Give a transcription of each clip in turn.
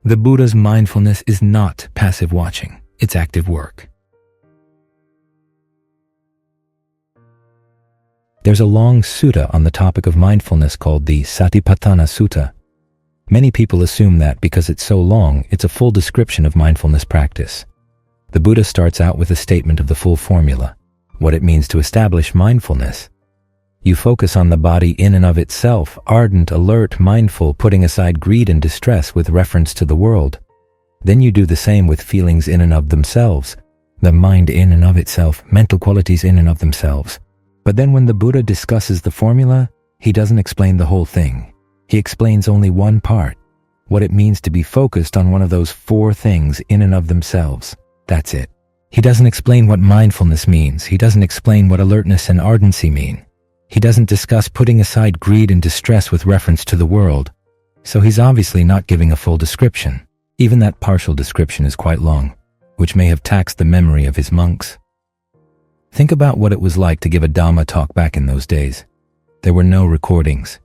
The Buddha's mindfulness is not passive watching, it's active work. There's a long sutta on the topic of mindfulness called the Satipatthana Sutta. Many people assume that because it's so long, it's a full description of mindfulness practice. The Buddha starts out with a statement of the full formula, what it means to establish mindfulness. You focus on the body in and of itself, ardent, alert, mindful, putting aside greed and distress with reference to the world. Then you do the same with feelings in and of themselves, the mind in and of itself, mental qualities in and of themselves. But then when the Buddha discusses the formula, he doesn't explain the whole thing. He explains only one part, what it means to be focused on one of those four things in and of themselves. That's it. He doesn't explain what mindfulness means. He doesn't explain what alertness and ardency mean. He doesn't discuss putting aside greed and distress with reference to the world. So he's obviously not giving a full description. Even that partial description is quite long, which may have taxed the memory of his monks. Think about what it was like to give a Dhamma talk back in those days. There were no recordings.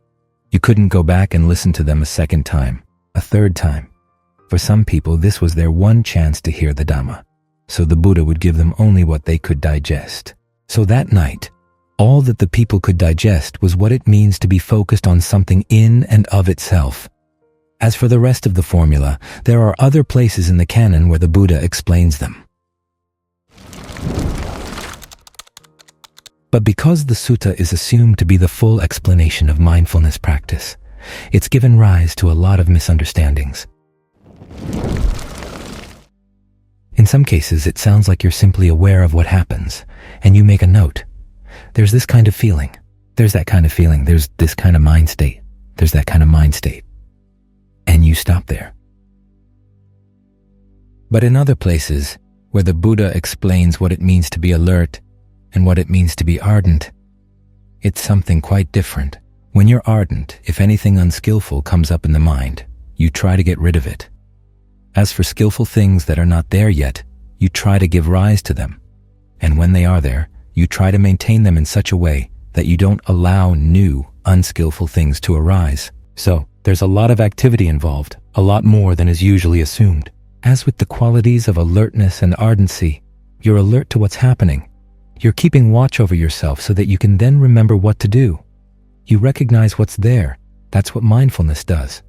You couldn't go back and listen to them a second time, a third time. For some people, this was their one chance to hear the Dhamma. So the Buddha would give them only what they could digest. So that night, all that the people could digest was what it means to be focused on something in and of itself. As for the rest of the formula, there are other places in the canon where the Buddha explains them. But because the sutta is assumed to be the full explanation of mindfulness practice, it's given rise to a lot of misunderstandings. In some cases, it sounds like you're simply aware of what happens, and you make a note. There's this kind of feeling. There's that kind of feeling. There's this kind of mind state. There's that kind of mind state. And you stop there. But in other places, where the Buddha explains what it means to be alert and what it means to be ardent, it's something quite different. When you're ardent, if anything unskillful comes up in the mind, you try to get rid of it. As for skillful things that are not there yet, you try to give rise to them. And when they are there, you try to maintain them in such a way that you don't allow new, unskillful things to arise. So, there's a lot of activity involved, a lot more than is usually assumed. As with the qualities of alertness and ardency, you're alert to what's happening. You're keeping watch over yourself so that you can then remember what to do. You recognize what's there. That's what mindfulness does.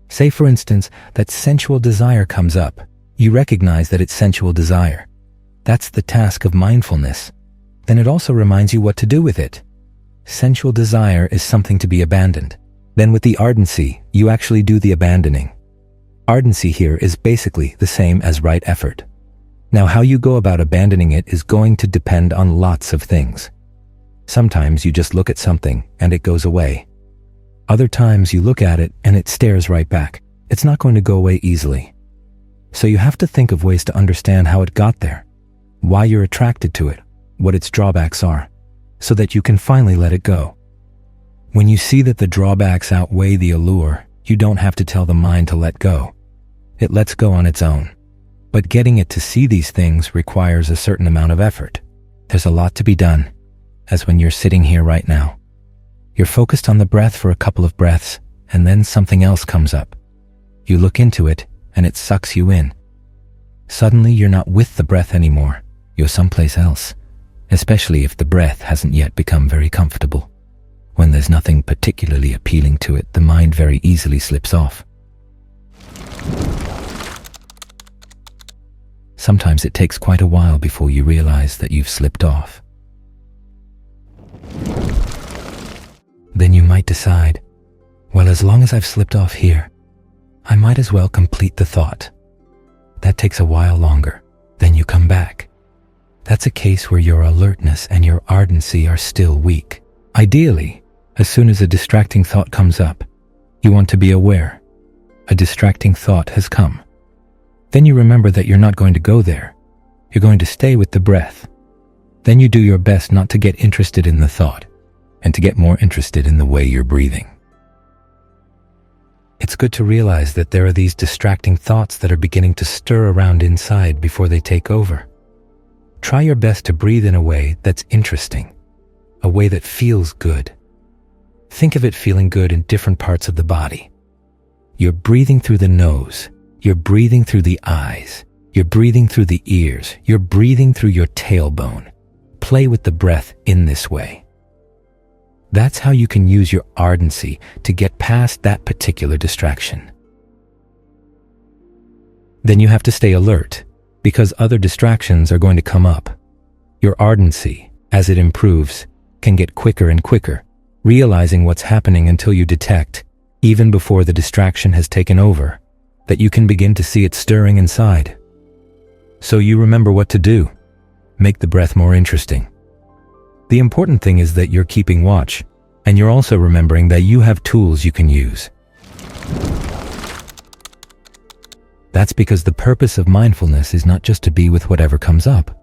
Say, for instance, that sensual desire comes up. You recognize that it's sensual desire. That's the task of mindfulness. Then it also reminds you what to do with it. Sensual desire is something to be abandoned. Then with the ardency, you actually do the abandoning. Ardency here is basically the same as right effort. Now, how you go about abandoning it is going to depend on lots of things. Sometimes you just look at something and it goes away. Other times you look at it and it stares right back. It's not going to go away easily. So you have to think of ways to understand how it got there, why you're attracted to it, what its drawbacks are, so that you can finally let it go. When you see that the drawbacks outweigh the allure, you don't have to tell the mind to let go. It lets go on its own. But getting it to see these things requires a certain amount of effort. There's a lot to be done, as when you're sitting here right now. You're focused on the breath for a couple of breaths, and then something else comes up. You look into it, and it sucks you in. Suddenly, you're not with the breath anymore. You're someplace else, especially if the breath hasn't yet become very comfortable. When there's nothing particularly appealing to it, the mind very easily slips off. Sometimes it takes quite a while before you realize that you've slipped off. Then you might decide, well, as long as I've slipped off here, I might as well complete the thought. That takes a while longer. Then you come back. That's a case where your alertness and your ardency are still weak. Ideally, as soon as a distracting thought comes up, you want to be aware. A distracting thought has come. Then you remember that you're not going to go there. You're going to stay with the breath. Then you do your best not to get interested in the thought, and to get more interested in the way you're breathing. It's good to realize that there are these distracting thoughts that are beginning to stir around inside before they take over. Try your best to breathe in a way that's interesting, a way that feels good. Think of it feeling good in different parts of the body. You're breathing through the nose, You're breathing through the eyes. You're breathing through the ears. You're breathing through your tailbone. Play with the breath in this way. That's how you can use your ardency to get past that particular distraction. Then you have to stay alert, because other distractions are going to come up. Your ardency, as it improves, can get quicker and quicker, realizing what's happening until you detect, even before the distraction has taken over, that you can begin to see it stirring inside. So you remember what to do. Make the breath more interesting. The important thing is that you're keeping watch, and you're also remembering that you have tools you can use. That's because the purpose of mindfulness is not just to be with whatever comes up.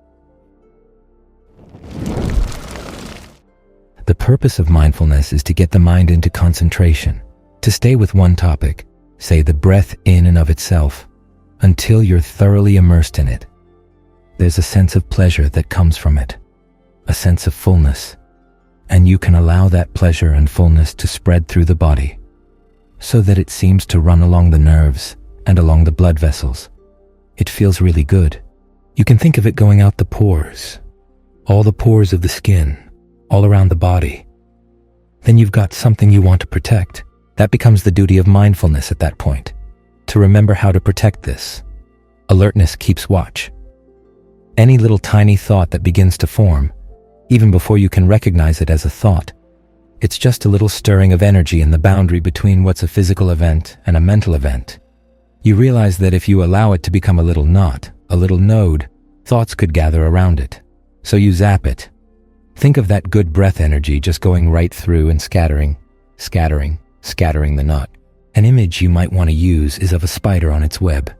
The purpose of mindfulness is to get the mind into concentration, to stay with one topic, say the breath in and of itself, until you're thoroughly immersed in it. There's a sense of pleasure that comes from it, a sense of fullness, and you can allow that pleasure and fullness to spread through the body, so that it seems to run along the nerves and along the blood vessels. It feels really good. You can think of it going out the pores, all the pores of the skin, all around the body. Then you've got something you want to protect. That becomes the duty of mindfulness at that point, to remember how to protect this. Alertness keeps watch. Any little tiny thought that begins to form, even before you can recognize it as a thought, it's just a little stirring of energy in the boundary between what's a physical event and a mental event. You realize that if you allow it to become a little knot, a little node, thoughts could gather around it. So you zap it. Think of that good breath energy just going right through and scattering the knot. An image you might want to use is of a spider on its web.